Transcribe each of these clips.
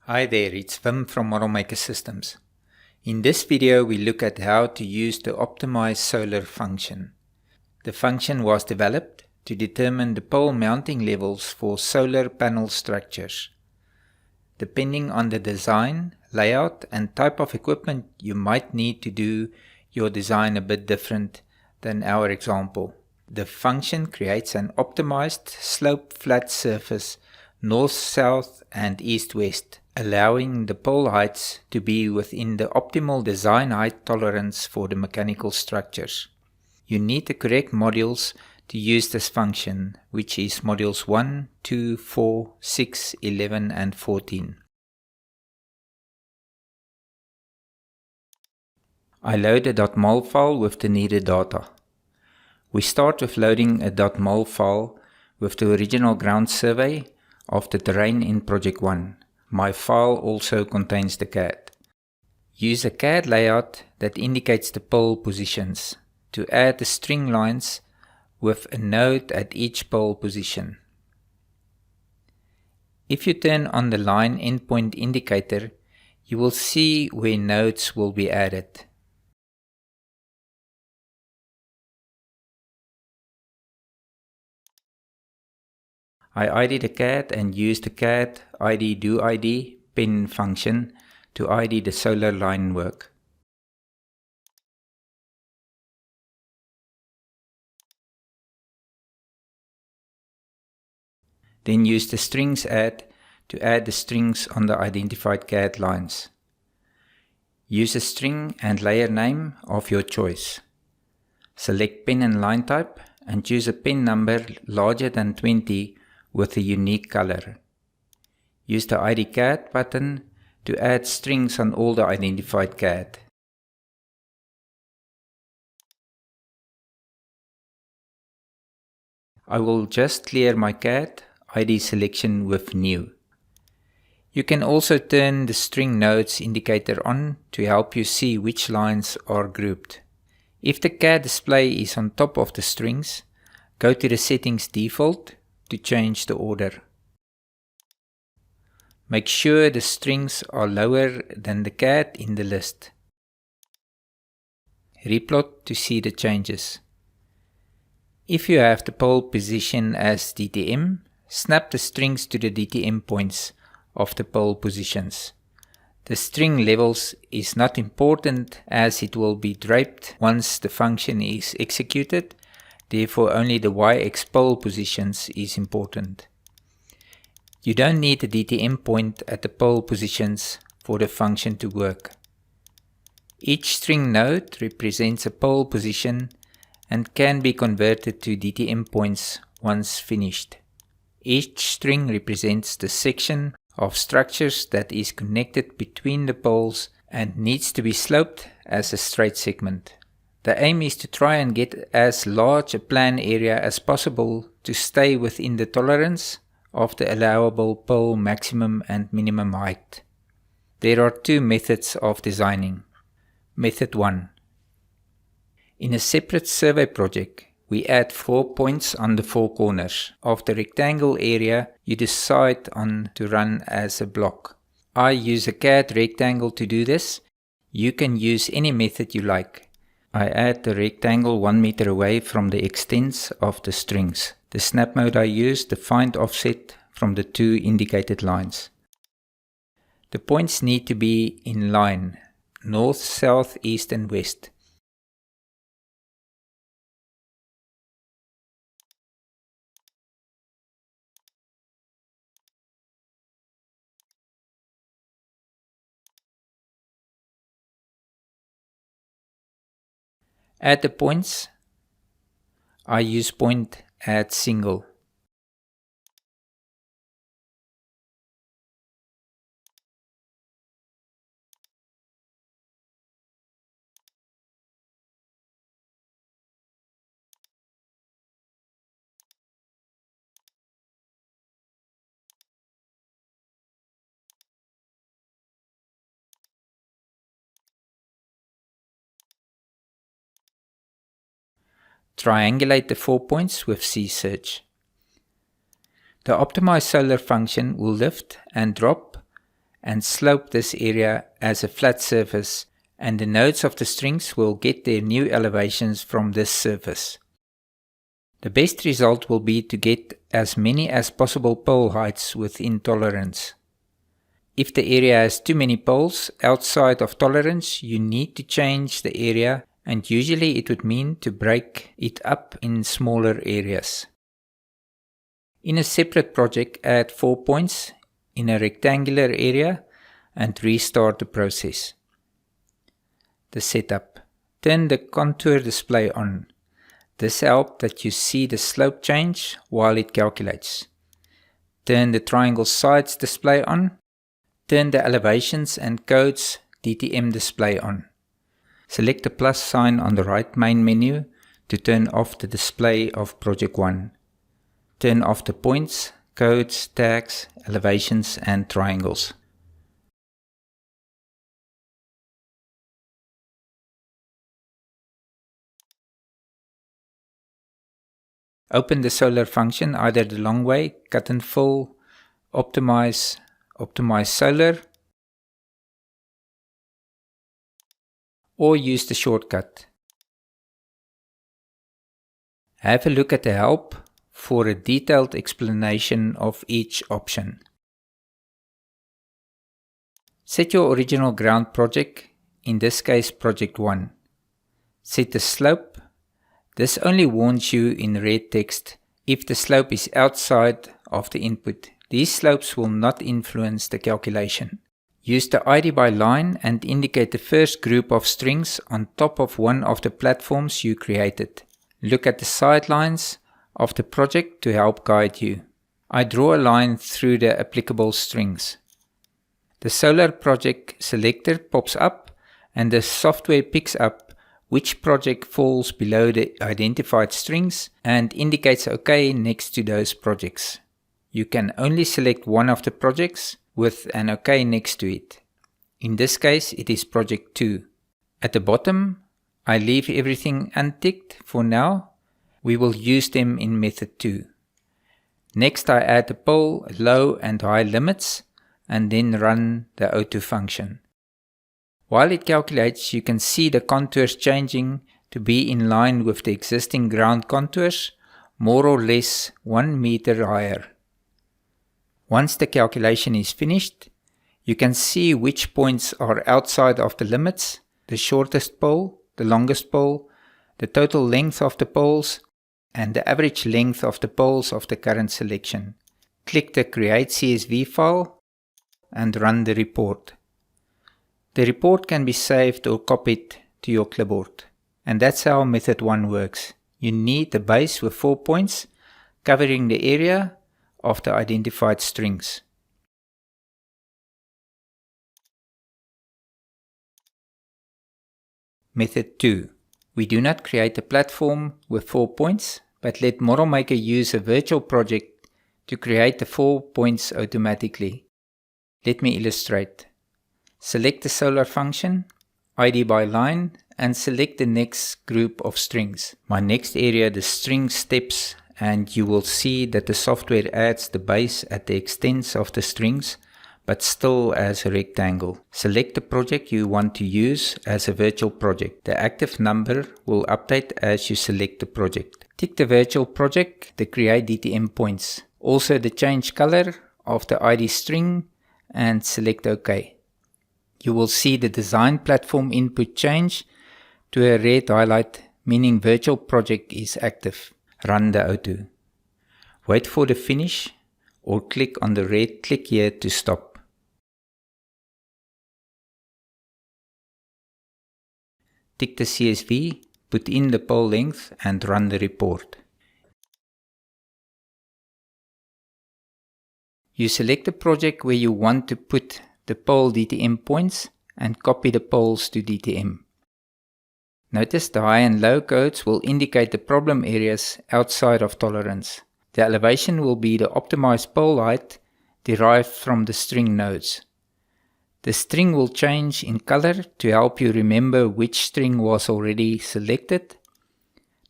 Hi there, it's Wim from Model Maker Systems. In this video we look at how to use the optimize solar function. The function was developed to determine the pole mounting levels for solar panel structures. Depending on the design, layout and type of equipment, you might need to do your design a bit different than our example. The function creates an optimized slope flat surface north-south and east-west, allowing the pole heights to be within the optimal design height tolerance for the mechanical structures. You need the correct modules to use this function, which is modules 1, 2, 4, 6, 11 and 14. I load a .mol file with the needed data. We start with loading a .mol file with the original ground survey of the terrain in Project 1. My file also contains the CAD. Use a CAD layout that indicates the pole positions to add the string lines with a node at each pole position. If you turn on the line endpoint indicator, you will see where nodes will be added. I ID the CAD and use the CAD ID do ID pen function to ID the solar line work. Then use the strings add to add the strings on the identified CAD lines. Use a string and layer name of your choice. Select pen and line type and choose a pen number larger than 20 with a unique color. Use the ID CAD button to add strings on all the identified CAD. I will just clear my CAD ID selection with new. You can also turn the string nodes indicator on to help you see which lines are grouped. If the CAD display is on top of the strings, go to the settings default to change the order. Make sure the strings are lower than the CAD in the list. Replot to see the changes. If you have the pole position as DTM, snap the strings to the DTM points of the pole positions. The string levels is not important as it will be draped once the function is executed. Therefore, only the YX pole positions is important. You don't need a DTM point at the pole positions for the function to work. Each string node represents a pole position and can be converted to DTM points once finished. Each string represents the section of structures that is connected between the poles and needs to be sloped as a straight segment. The aim is to try and get as large a plan area as possible to stay within the tolerance of the allowable pole maximum and minimum height. There are two methods of designing. Method 1. In a separate survey project, we add 4 points on the 4 corners of the rectangle area you decide on to run as a block. I use a CAD rectangle to do this. You can use any method you like. I add the rectangle 1 meter away from the extents of the strings. The snap mode I use defined offset from the 2 indicated lines. The points need to be in line, north, south, east and west. Add the points. I use point add single. Triangulate the 4 points with C-search. The optimize solar function will lift and drop and slope this area as a flat surface, and the nodes of the strings will get their new elevations from this surface. The best result will be to get as many as possible pole heights within tolerance. If the area has too many poles outside of tolerance, you need to change the area, and usually it would mean to break it up in smaller areas. In a separate project, add 4 points in a rectangular area and restart the process. The setup. Turn the contour display on. This helps that you see the slope change while it calculates. Turn the triangle sides display on. Turn the elevations and codes DTM display on. Select the plus sign on the right main menu to turn off the display of Project 1. Turn off the points, codes, tags, elevations and triangles. Open the solar function either the long way, cut and fill, optimize solar, or use the shortcut. Have a look at the help for a detailed explanation of each option. Set your original ground project, in this case project 1. Set the slope. This only warns you in red text if the slope is outside of the input. These slopes will not influence the calculation. Use the ID by line and indicate the first group of strings on top of one of the platforms you created. Look at the sidelines of the project to help guide you. I draw a line through the applicable strings. The solar project selector pops up and the software picks up which project falls below the identified strings and indicates OK next to those projects. You can only select one of the projects with an OK next to it. In this case, it is project 2. At the bottom, I leave everything unticked for now. We will use them in method 2. Next, I add the pole, low and high limits and then run the O2 function. While it calculates, you can see the contours changing to be in line with the existing ground contours, more or less 1 meter higher. Once the calculation is finished, you can see which points are outside of the limits, the shortest pole, the longest pole, the total length of the poles, and the average length of the poles of the current selection. Click the Create CSV file and run the report. The report can be saved or copied to your clipboard. And that's how method 1 works. You need a base with 4 points covering the area of the identified strings. Method 2. We do not create a platform with 4 points, but let Model Maker use a virtual project to create the 4 points automatically. Let me illustrate. Select the solar function, ID by line, and select the next group of strings. My next area, the string steps, and you will see that the software adds the base at the extents of the strings, but still as a rectangle. Select the project you want to use as a virtual project. The active number will update as you select the project. Tick the virtual project, the Create DTM points. Also the change color of the ID string and select OK. You will see the design platform input change to a red highlight, meaning virtual project is active. Run the O2. Wait for the finish or click on the red click here to stop. Tick the CSV, put in the pole length and run the report. You select the project where you want to put the pole DTM points and copy the poles to DTM. Notice the high and low codes will indicate the problem areas outside of tolerance. The elevation will be the optimized pole height derived from the string nodes. The string will change in color to help you remember which string was already selected.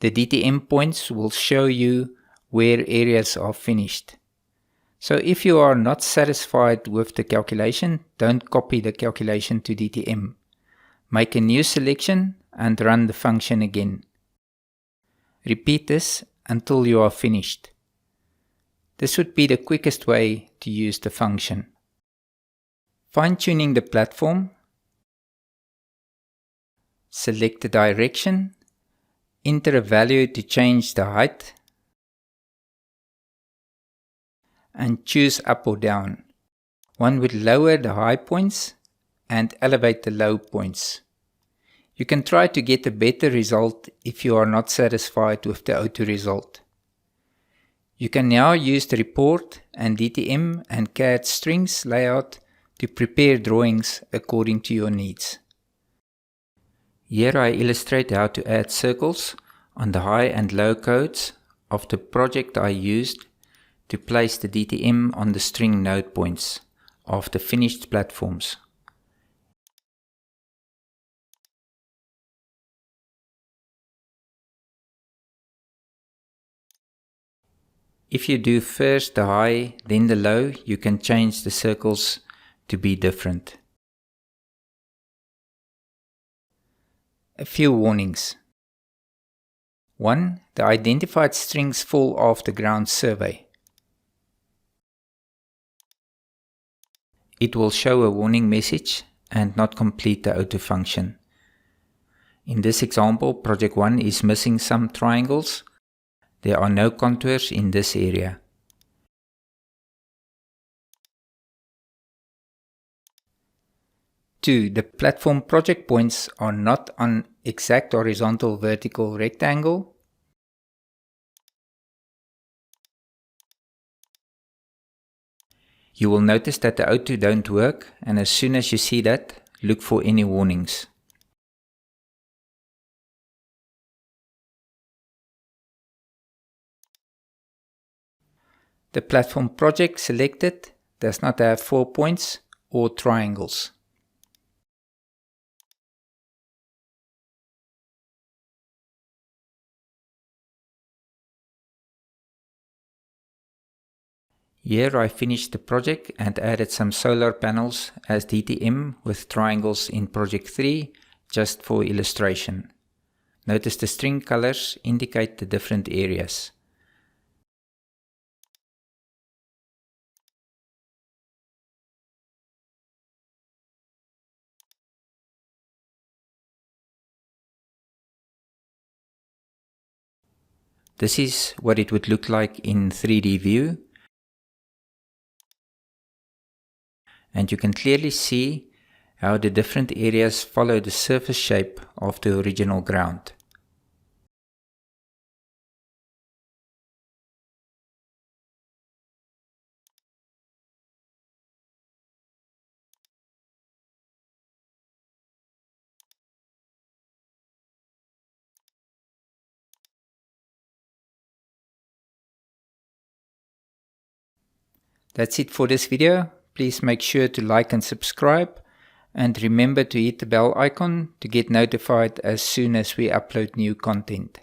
The DTM points will show you where areas are finished. So if you are not satisfied with the calculation, don't copy the calculation to DTM. Make a new selection and run the function again. Repeat this until you are finished. This would be the quickest way to use the function. Fine-tuning the platform. Select the direction. Enter a value to change the height. And choose up or down. One would lower the high points and elevate the low points. You can try to get a better result if you are not satisfied with the auto result. You can now use the report and DTM and CAD strings layout to prepare drawings according to your needs. Here I illustrate how to add circles on the high and low codes of the project I used to place the DTM on the string node points of the finished platforms. If you do first the high, then the low, you can change the circles to be different. A few warnings. 1. The identified strings fall off the ground survey. It will show a warning message and not complete the auto function. In this example, project 1 is missing some triangles. There are no contours in this area. Two, the platform project points are not on exact horizontal vertical rectangle. You will notice that the auto don't work, and as soon as you see that, look for any warnings. The platform project selected does not have 4 points or triangles. Here I finished the project and added some solar panels as DTM with triangles in project 3 just for illustration. Notice the string colors indicate the different areas. This is what it would look like in 3D view. And you can clearly see how the different areas follow the surface shape of the original ground. That's it for this video. Please make sure to like and subscribe, and remember to hit the bell icon to get notified as soon as we upload new content.